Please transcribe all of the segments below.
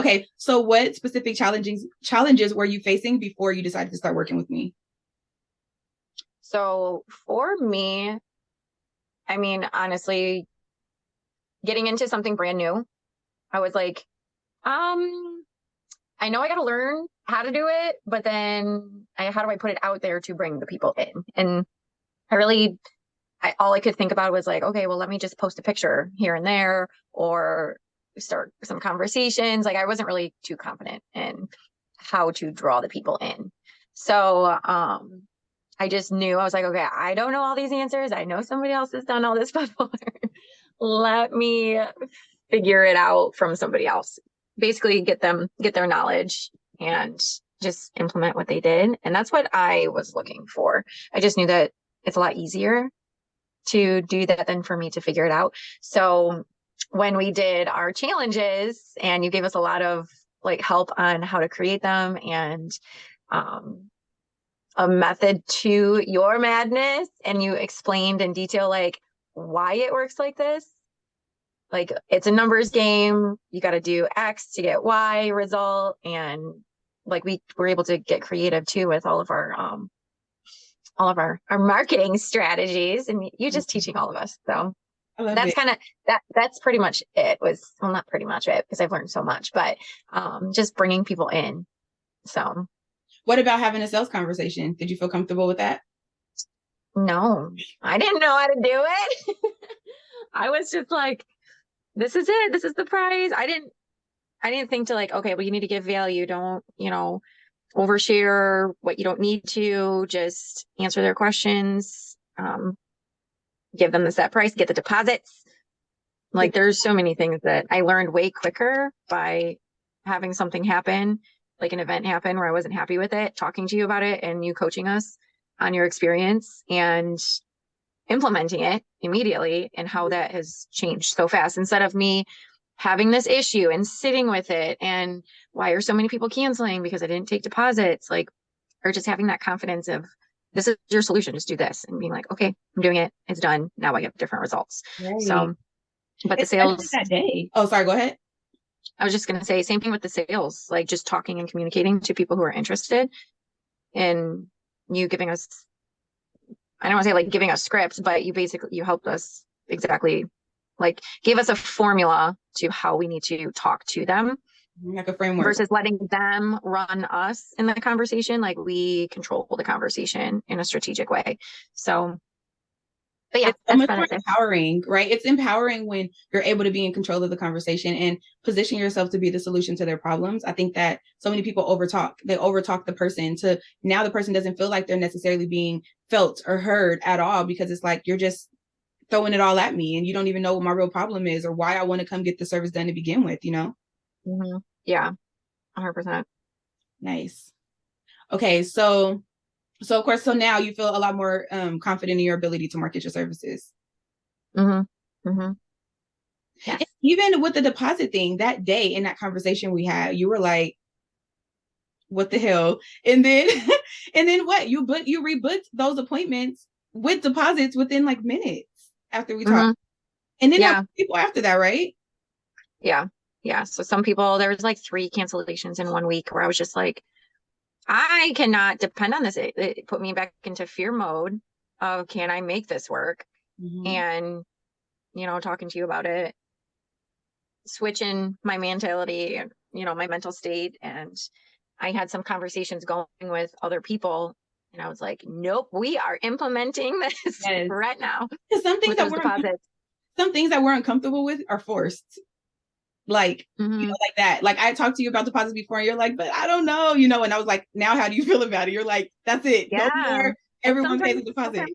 Okay, so what specific challenges were you facing before you decided to start working with me? So for me, I mean, honestly, getting into something brand new, I was like, um, I know I got to learn how to do it, but then how do I put it out there to bring the people in? And I really, all I could think about was like, okay, well, let me just post a picture here and there or start some conversations. Like I wasn't really too confident in how to draw the people in. So, I just knew I was like, okay, I don't know all these answers. I know somebody else has done all this before. Let me figure it out from somebody else. Basically get their knowledge and just implement what they did. And that's what I was looking for. I just knew that it's a lot easier to do that than for me to figure it out. So when we did our challenges and you gave us a lot of like help on how to create them and um a method to your madness and you explained in detail like why it works like this. Like it's a numbers game. You got to do X to get Y result. And like we were able to get creative too with all of our marketing strategies and you just teaching all of us. So I love that's it. kind of that's pretty much it was well not pretty much it because I've learned so much, but just bringing people in. So What about having a sales conversation? Did you feel comfortable with that? no, I didn't know how to do it. I was just like, this is it. This is the prize. I didn't think to like, okay, well, you need to give value. Don't, overshare what you don't need to. Just answer their questions. Give them the set price, get the deposits. Like there's so many things that I learned way quicker by having something happen, like an event happen where I wasn't happy with it, talking to you about it and you coaching us on your experience and implementing it immediately and how that has changed so fast instead of me having this issue and sitting with it and why are so many people canceling because I didn't take deposits like or just having that confidence of this is your solution, just do this and being like okay, I'm doing it, it's done, now I get different results. Right. So but the Especially sales, that day. Oh, sorry, go ahead. I was just going to say same thing with the sales, like just talking and communicating to people who are interested and you giving us, I don't want to say like giving us scripts, but you basically, you helped us exactly like gave us a formula to how we need to talk to them Like a framework. versus letting them run us in the conversation. Like we control the conversation in a strategic way. So, but yeah, It's so that's much about more it. empowering, right? It's empowering when you're able to be in control of the conversation and position yourself to be the solution to their problems. I think that so many people overtalk. They overtalk the person to now the person doesn't feel like they're necessarily being felt or heard at all because it's like you're just throwing it all at me and you don't even know what my real problem is or why I want to come get the service done to begin with, you know? Mm-hmm. Yeah, 100%. Nice. Okay, so of course, so now you feel a lot more confident in your ability to market your services. Mm-hmm. Mm-hmm. Yes. Even with the deposit thing that day in that conversation we had, you were like, what the hell? And then and then what? You rebooked those appointments with deposits within like minutes after we talked. Mm-hmm. And then there Yeah. were people after that, right? Yeah. Yeah. So some people, there was like 3 cancellations in 1 week where I was just like, I cannot depend on this. It put me back into fear mode of can I make this work? Mm-hmm. And, talking to you about it, switching my mentality and, my mental state. And I had some conversations going with other people. And I was like, nope, we are implementing this Yes. right now Because with those deposits. some things that we're uncomfortable with are forced. Like, Hmm. like that. Like I talked to you about deposits before, and you're like, but I don't know, and I was like, now how do you feel about it? You're like, that's it. No Yeah. more. And Everyone pays a deposit.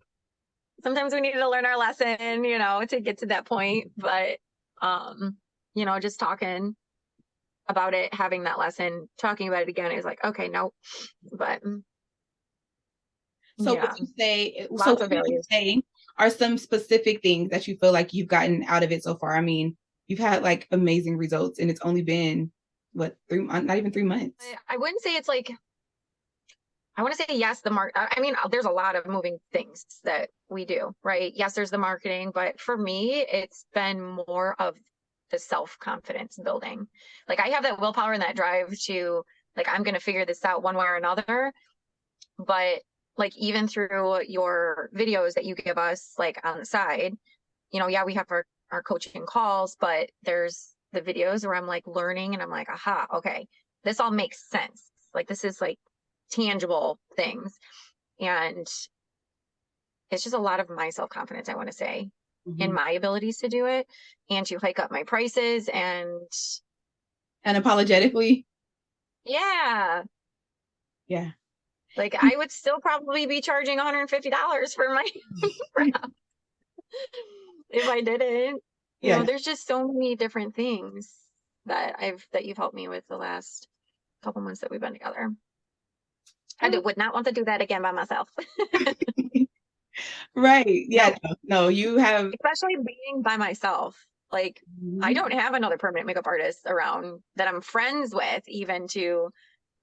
sometimes we need to learn our lesson, to get to that point. But, um, just talking about it, having that lesson, talking about it again is like, okay, no, but So yeah, so lots what of would you values. say are some specific things that you feel like you've gotten out of it so far? I mean, you've had like amazing results and it's only been what 3 months, not even 3 months. I wouldn't say it's like, I want to say yes, I mean, there's a lot of moving things that we do, right? Yes, there's the marketing, but for me, it's been more of the self-confidence building. Like I have that willpower and that drive to like, I'm going to figure this out one way or another. But like, even through your videos that you give us, like on the side, you know, yeah, we have our coaching calls, but there's the videos where I'm like learning and I'm like, aha, okay, this all makes sense. Like, this is like tangible things. And it's just a lot of my self-confidence, I want to say, in my abilities to do it and to hike up my prices and unapologetically. yeah. Yeah. Like I would still probably be charging $150 for my wrap if I didn't. You know, there's just so many different things that you've helped me with the last couple months that we've been together. I would not want to do that again by myself. Right. Yeah. No, you have. Especially being by myself. Like, I don't have another permanent makeup artist around that I'm friends with, even to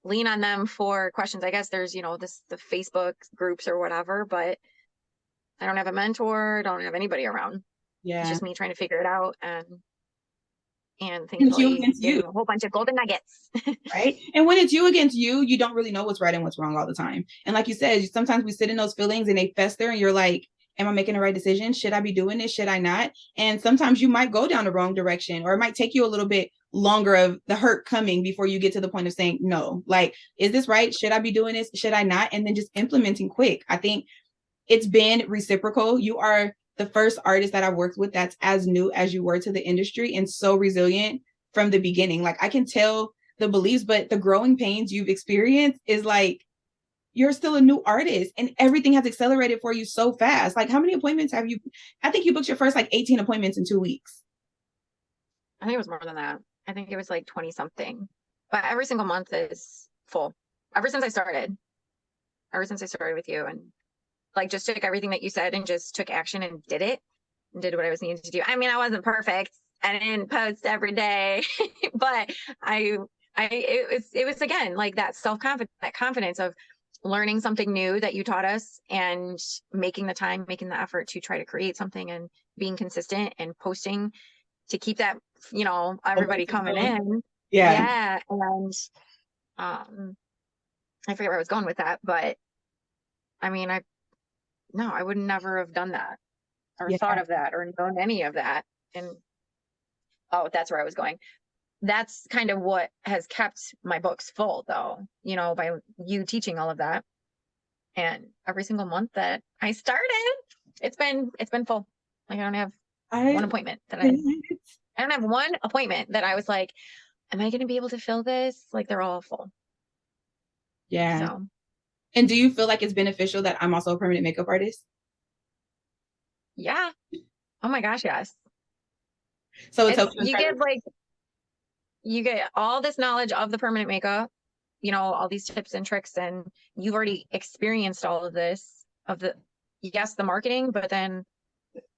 lean on them for questions. I guess there's, you know, the Facebook groups or whatever, but I don't have a mentor, don't have anybody around. Yeah. It's just me trying to figure it out and it's you thankfully against getting you. a whole bunch of golden nuggets. Right. And when it's you against you, you don't really know what's right and what's wrong all the time. And like you said, sometimes we sit in those feelings and they fester and you're like, am I making the right decision? Should I be doing this? Should I not? And sometimes you might go down the wrong direction, or it might take you a little bit longer of the hurt coming before you get to the point of saying, no, like, is this right? Should I be doing this? Should I not? And then just implementing quick. I think it's been reciprocal. You are the first artist that I've worked with that's as new as you were to the industry and so resilient from the beginning. Like I can tell the beliefs, but the growing pains you've experienced is like, you're still a new artist and everything has accelerated for you so fast. Like how many appointments have you? I think you booked your first like 18 appointments in 2 weeks. I think it was more than that. I think it was like 20 something, but every single month is full ever since I started with you, and like just took everything that you said and just took action and did it and did what I was needing to do. I mean, I wasn't perfect. I didn't post every day, but it was again, like that self-confidence, that confidence of learning something new that you taught us and making the time, making the effort to try to create something and being consistent and posting to keep that, you know, everybody coming in. Yeah. And, I forget where I was going with that, but I mean, I would never have done that or thought of that or known any of that. And oh, that's where I was going. That's kind of what has kept my books full though, you know, by you teaching all of that. And every single month that I started, it's been full. Like I don't have one appointment that I don't have one appointment that I was like, am I going to be able to fill this? Like they're all full. Yeah. So. And do you feel like it's beneficial that I'm also a permanent makeup artist? Yeah. Oh my gosh, yes. So it's you get all this knowledge of the permanent makeup, you know, all these tips and tricks, and you've already experienced all of this the marketing, but then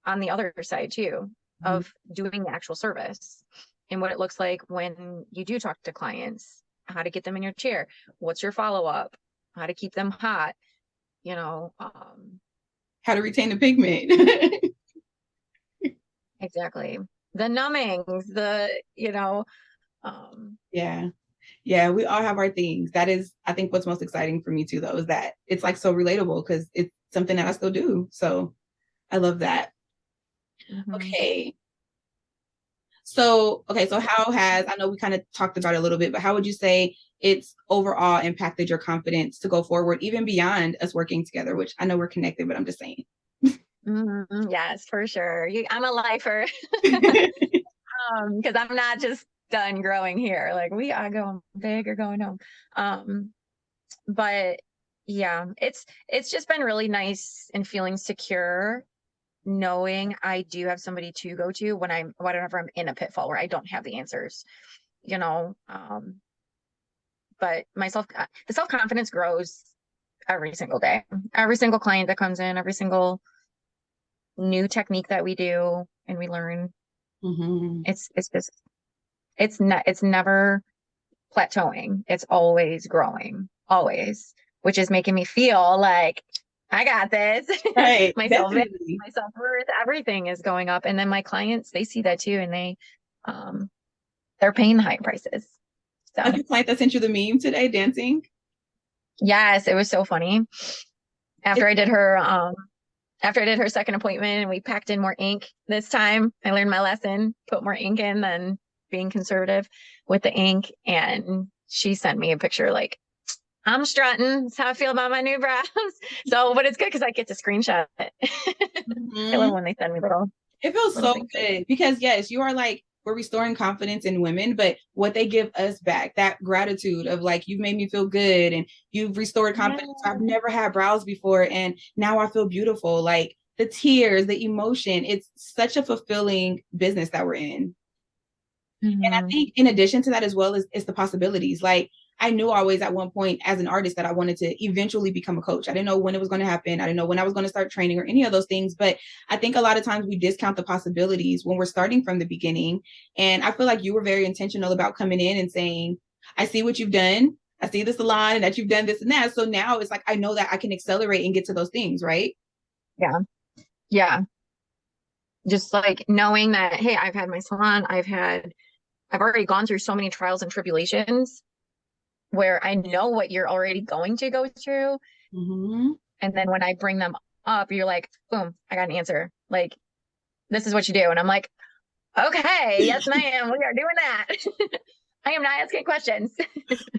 on the other side too, of doing the actual service and what it looks like when you do talk to clients, how to get them in your chair, what's your follow-up, how to keep them hot, you know, how to retain the pigment. Exactly. The numbings, you know, yeah, we all have our things. That is, I think what's most exciting for me too, though, is that it's like so relatable because it's something that I still do. So I love that. Okay. So how has, I know we kind of talked about it a little bit, but how would you say it's overall impacted your confidence to go forward, even beyond us working together, which I know we're connected, but I'm just saying. Yes, for sure. I'm a lifer. Because I'm not just done growing here. Like we are going big or going home. But yeah, it's just been really nice and feeling secure knowing I do have somebody to go to whenever I'm in a pitfall where I don't have the answers, you know. But the self-confidence grows every single day. Every single client that comes in, every single new technique that we do and we learn. It's never plateauing. It's always growing, always, which is making me feel like I got this. Right. my self-worth, everything is going up. And then my clients, they see that too. And they they're paying the high prices. So Like your client that sent you the meme today dancing. yes, it was so funny. After It's, I did her second appointment and we packed in more ink this time, I learned my lesson, put more ink in than being conservative with the ink. And she sent me a picture like, I'm strutting. That's how I feel about my new brows. So, but it's good because I get to screenshot it. I love Mhm. when they send me little It feels little so things like good because yes, you are like we're restoring confidence in women, but what they give us back, that gratitude of like you've made me feel good and you've restored that. confidence. I've never had brows before and now I feel beautiful. Like the tears, the emotion, it's such a fulfilling business that we're in. And I Mm-hmm. think in addition to that as well is the possibilities. Like I knew always at one point as an artist that I wanted to eventually become a coach. I didn't know when it was going to happen. I didn't know when I was going to start training or any of those things. But I think a lot of times we discount the possibilities when we're starting from the beginning. And I feel like you were very intentional about coming in and saying, I see what you've done. I see the salon and that you've done this and that. So now it's like I know that I can accelerate and get to those things, right? Yeah. Yeah. Just like knowing that, hey, I've had my salon, I've already gone through so many trials and tribulations where I know what you're already going to go through. Mm-hmm. And then when I bring them up, you're like, boom, I got an answer. Like, this is what you do. And I'm like, okay, yes, ma'am, we are doing that. I am not asking questions.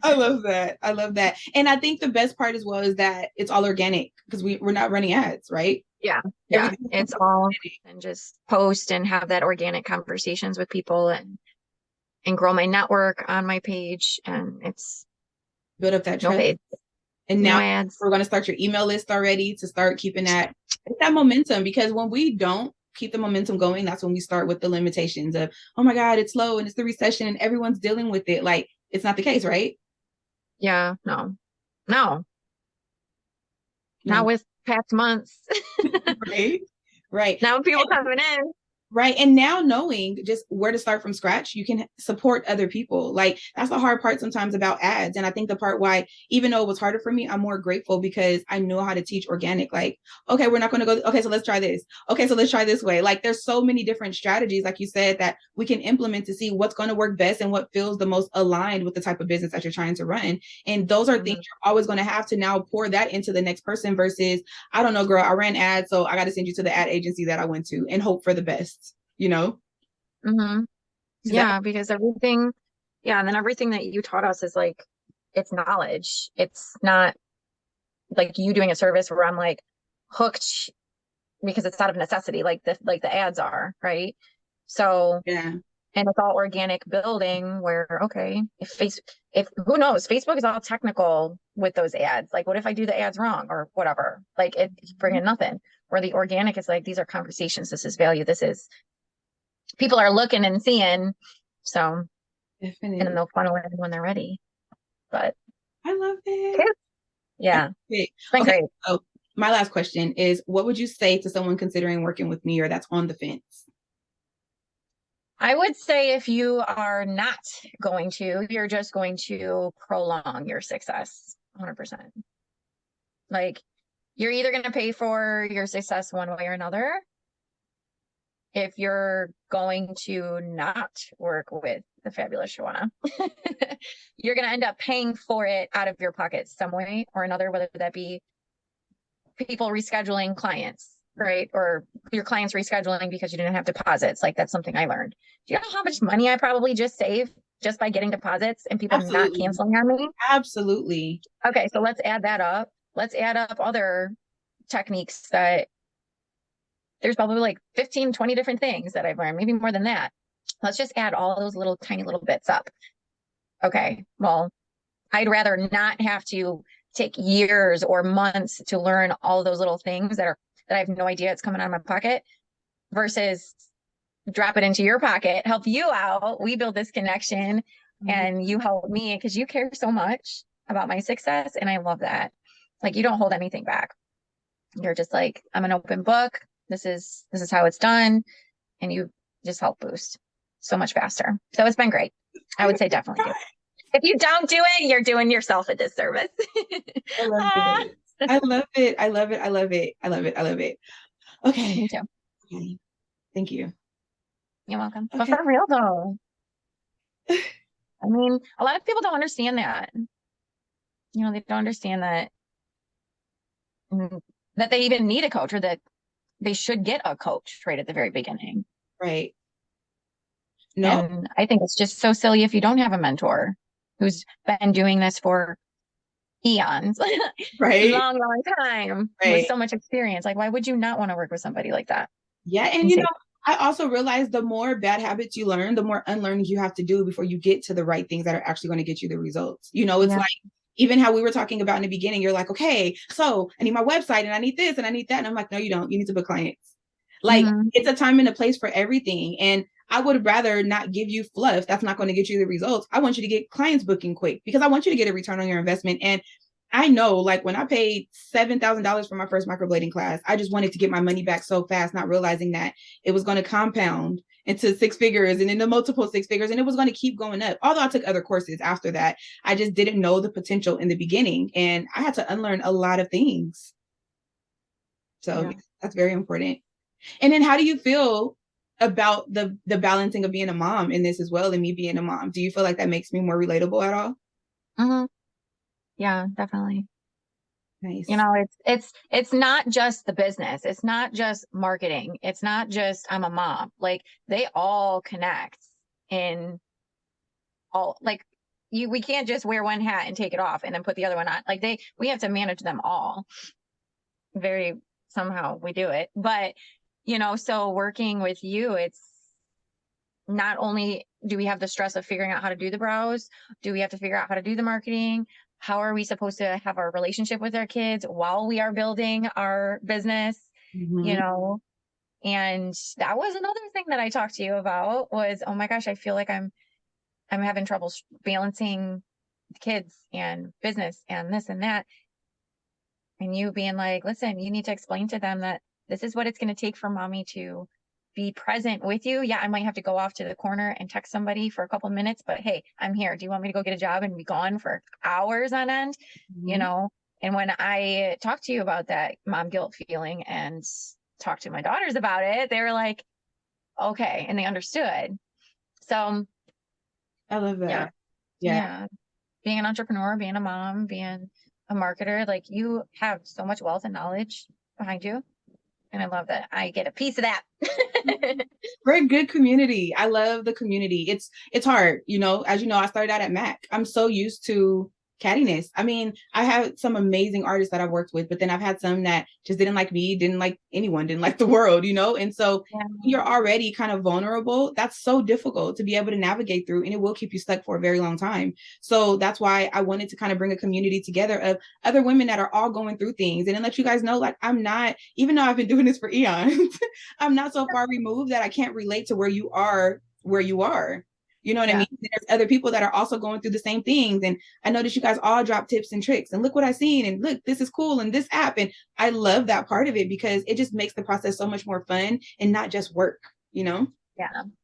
I love that. I love that. And I think the best part as well is that it's all organic because we're not running ads, right? Yeah. Yeah. Everything It's all and just post and have that organic conversations with people and grow my network on my page. And it's build up that no trust. paid, And no now ads. we're going to start your email list already to start keeping that momentum because when we don't keep the momentum going, that's when we start with the limitations of, oh my God, it's slow and it's the recession and everyone's dealing with it. Like it's not the case, right? Yeah. No, no, not No. with past months. Right. Right. Now people coming in. Right. And now knowing just where to start from scratch, you can support other people. Like that's the hard part sometimes about ads. And I think the part why, even though it was harder for me, I'm more grateful because I know how to teach organic. Like, okay, we're not going to go. Okay, so let's try this. Okay, so let's try this way. Like there's so many different strategies, like you said, that we can implement to see what's going to work best and what feels the most aligned with the type of business that you're trying to run. And those are things you're always going to have to now pour that into the next person versus, I don't know, girl, I ran ads, so I got to send you to the ad agency that I went to and hope for the best, you know? Mm-hmm. That, Yeah, because everything, yeah, and then everything that you taught us is like, it's knowledge. It's not like you doing a service where I'm like hooked because it's out of necessity, like the ads are, right? So, yeah, and it's all organic building where, okay, if who knows, Facebook is all technical with those ads. Like, what if I do the ads wrong or whatever? Like, it's bringing nothing. Where the organic is like, these are conversations. This is value. This is people are looking and seeing. So, and then definitely. they'll funnel in when they're ready. But I love okay, it. yeah, Okay. it's been Okay. great. So my last question is what would you say to someone considering working with me or that's on the fence? I would say if you are not going to, you're just going to prolong your success 100%. Like you're either going to pay for your success one way or another. If you're going to not work with the fabulous Shawana, you're going to end up paying for it out of your pocket some way or another, whether that be people rescheduling clients, right? Or your clients rescheduling because you didn't have deposits. Like that's something I learned. Do you know how much money I probably just saved just by getting deposits and people not Absolutely. canceling on me? Absolutely. Okay, so let's add that up. Let's add up other techniques that there's probably like 15, 20 different things that I've learned, maybe more than that. Let's just add all those little tiny little bits up. Okay, well, I'd rather not have to take years or months to learn all of those little things that I have no idea it's coming out of my pocket versus drop it into your pocket, help you out. We build this connection and you help me because you care so much about my success. And I love that. Like you don't hold anything back. You're just like, I'm an open book. This is how it's done. And you just help boost so much faster. So it's been great. I would say definitely do it. If you don't do it, you're doing yourself a disservice. I love it. I love it. I love it. I love it. I love it. I love it. Okay. Me too. Okay. Thank you. You're welcome. But Okay. for real though, I mean, a lot of people don't understand that. They don't understand that that they even need a coach, or that they should get a coach right at the very beginning. Right. No. And I think it's just so silly if you don't have a mentor who's been doing this for eons, Right. long, long time, with Right. so much experience. Like, why would you not want to work with somebody like that? Yeah. And, I also realized the more bad habits you learn, the more unlearning you have to do before you get to the right things that are actually going to get you the results. It's Yeah. like, even how we were talking about in the beginning, you're like, okay, so I need my website and I need this and I need that. And I'm like, no, you don't. You need to book clients. Like, Mm-hmm. it's a time and a place for everything. And I would rather not give you fluff that's not going to get you the results. I want you to get clients booking quick because I want you to get a return on your investment. And I know, like, when I paid $7,000 for my first microblading class, I just wanted to get my money back so fast, not realizing that it was going to compound into six figures and into multiple six figures, and it was going to keep going up. Although I took other courses after that, I just didn't know the potential in the beginning, and I had to unlearn a lot of things. So that's very important. And then how do you feel about the balancing of being a mom in this as well, and me being a mom? Do you feel like that makes me more relatable at all? Mm-hmm. Yeah, definitely. Nice. It's not just the business. It's not just marketing. It's not just I'm a mom. Like, they all connect in all, like, we can't just wear one hat and take it off and then put the other one on. Like, we have to manage them all. Very somehow we do it. But, so working with you, it's not only do we have the stress of figuring out how to do the brows, do we have to figure out how to do the marketing? How are we supposed to have our relationship with our kids while we are building our business? Mm-hmm. And that was another thing that I talked to you about was, oh my gosh, I feel like I'm having trouble balancing kids and business and this and that. And you being like, listen, you need to explain to them that this is what it's going to take for mommy to be present with you. Yeah, I might have to go off to the corner and text somebody for a couple of minutes, but hey, I'm here. Do you want me to go get a job and be gone for hours on end? Mm-hmm. And when I talked to you about that mom guilt feeling and talked to my daughters about it, they were like, okay. And they understood. So I love that. yeah, Yeah. yeah. Being an entrepreneur, being a mom, being a marketer, like, you have so much wealth and knowledge behind you. And I love that I get a piece of that. We're a good community. I love the community. It's hard, as you know, I started out at Mac. I'm so used to cattiness. I mean, I have some amazing artists that I've worked with, but then I've had some that just didn't like me, didn't like anyone, didn't like the world, And so you're already kind of vulnerable. That's so difficult to be able to navigate through, and it will keep you stuck for a very long time. So that's why I wanted to kind of bring a community together of other women that are all going through things, and then let you guys know, like, I'm not, even though I've been doing this for eons, I'm not so far removed that I can't relate to where you are. You know what I mean? There's other people that are also going through the same things. And I noticed you guys all drop tips and tricks, and look what I've seen, and look, this is cool, and this app. And I love that part of it because it just makes the process so much more fun and not just work, Yeah.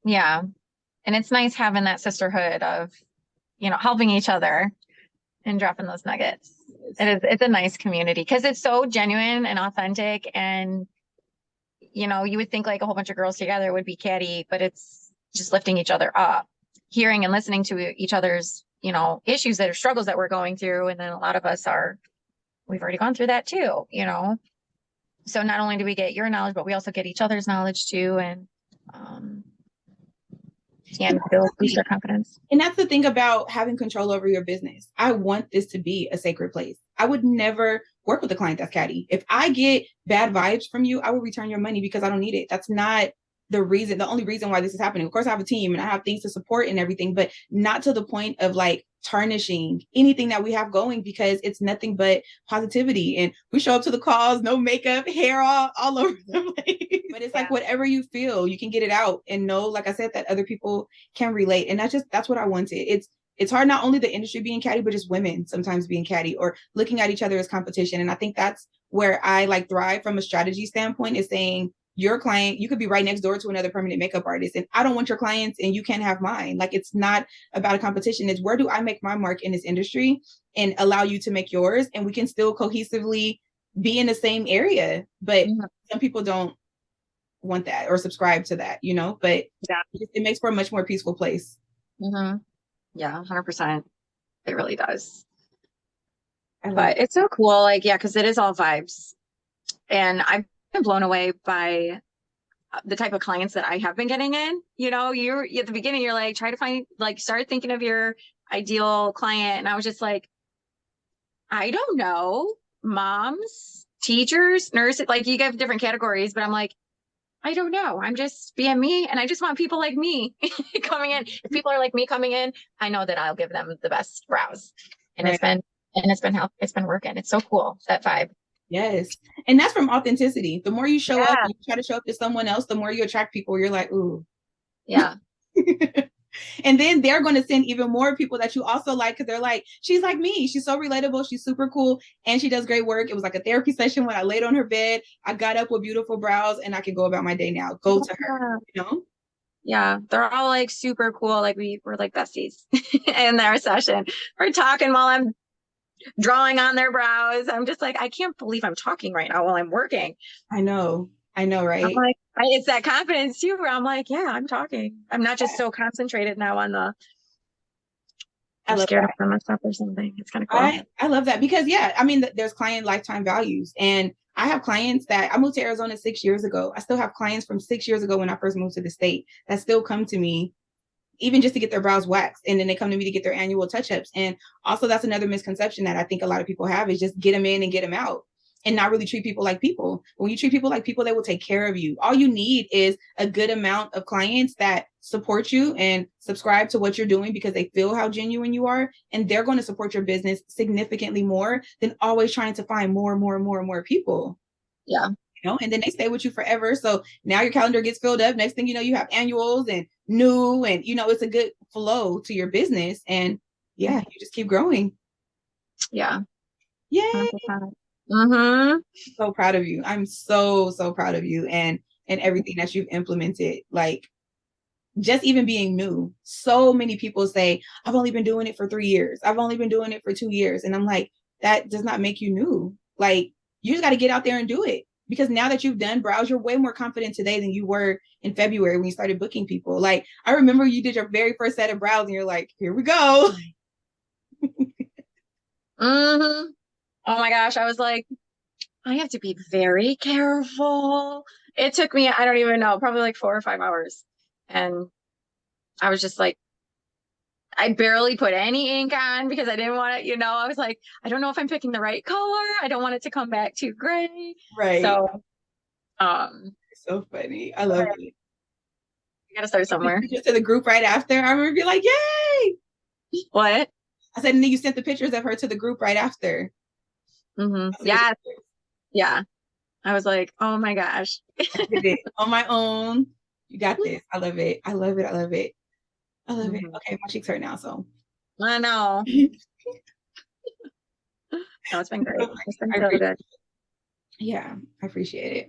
Yeah. And it's nice having that sisterhood of, helping each other and dropping those nuggets. It's a nice community because it's so genuine and authentic. And, you would think like a whole bunch of girls together would be catty, but it's just lifting each other up, hearing and listening to each other's, issues that are struggles that we're going through. And then a lot of us we've already gone through that too, So not only do we get your knowledge, but we also get each other's knowledge too. And boost our confidence. And that's the thing about having control over your business. I want this to be a sacred place. I would never work with a client that's catty. If I get bad vibes from you, I will return your money because I don't need it. That's not the only reason why this is happening. Of course, I have a team and I have things to support and everything, but not to the point of like tarnishing anything that we have going, because it's nothing but positivity. And we show up to the calls, no makeup, hair all over the place. But it's like whatever you feel, you can get it out and know, like I said, that other people can relate. And that's what I wanted. It's hard, not only the industry being catty, but just women sometimes being catty or looking at each other as competition. And I think that's where I like thrive from a strategy standpoint, is saying, your client, you could be right next door to another permanent makeup artist, and I don't want your clients and you can't have mine. Like, it's not about a competition. It's where do I make my mark in this industry and allow you to make yours, and we can still cohesively be in the same area. But some people don't want that or subscribe to that, you know, but Yeah. it makes for a much more peaceful place. Mm-hmm. Yeah, 100%. It really does. I love But it. it's so cool. Like, yeah, because it is all vibes. And I've been blown away by the type of clients that I have been getting in. You know, you're at the beginning, you're like, try to find, like, start thinking of your ideal client. And I was just like, I don't know, moms, teachers, nurses, like you get different categories, but I'm like, I don't know. I'm just being me. And I just want people like me coming in. If people are like me coming in, I know that I'll give them the best browse. And Right. it's been help. It's been working. It's so cool. That vibe. Yes. And that's from authenticity. The more you show up Yeah. and you try to show up to someone else, the more you attract people. You're like, ooh. Yeah. And then they're going to send even more people that you also like because they're like, she's like me. She's so relatable. She's super cool. And she does great work. It was like a therapy session when I laid on her bed. I got up with beautiful brows and I can go about my day now. Go to her, you know? Yeah. They're all like super cool. Like we're like besties in their session. We're talking while I'm drawing on their brows. I'm just like, I can't believe I'm talking right now while I'm working. I know, I'm right? like, it's that confidence too, where I'm like, yeah, I'm talking. I'm not just so concentrated now on the, I I'm love scared that. of I mess up or something. It's kind of cool. I love that because yeah, I mean, there's client lifetime values, and I have clients that I moved to Arizona 6 years ago. I still have clients from 6 years ago when I first moved to the state that still come to me even just to get their brows waxed, and then they come to me to get their annual touch-ups. And also that's another misconception that I think a lot of people have is just get them in and get them out and not really treat people like people. When you treat people like people, they will take care of you. All you need is a good amount of clients that support you and subscribe to what you're doing because they feel how genuine you are, and they're going to support your business significantly more than always trying to find more and more and more and more people. Yeah. You know, and then they stay with you forever. So now your calendar gets filled up. Next thing you know, you have annuals and new, and you know, it's a good flow to your business. And yeah, you just keep growing. Yeah. Yay. 100%. Mm-hmm. So proud of you. I'm so proud of you and everything that you've implemented. Like just even being new. So many people say, I've only been doing it for 3 years. I've only been doing it for 2 years. And I'm like, that does not make you new. Like you just got to get out there and do it. Because now that you've done brows, you're way more confident today than you were in February when you started booking people. Like I remember you did your very first set of brows and you're like, here we go. Mm-hmm. Oh my gosh. I was like, I have to be very careful. It took me, I don't even know, probably like 4 or 5 hours. And I was just like, I barely put any ink on because I didn't want it, you know, I was like, I don't know if I'm picking the right color. I don't want it to come back too gray. Right. So, So funny. I love it. I gotta start somewhere. Just to the group right after. I remember being like, yay. What? I said, and then you sent the pictures of her to the group right after. Mm-hmm. Yeah. Yeah. I was like, oh my gosh. I did it on my own. You got this. I love it. I love it. I love it. I love it. Okay, my cheeks hurt now, so. I know. No, it's been great. It's been so good. Yeah, I appreciate it.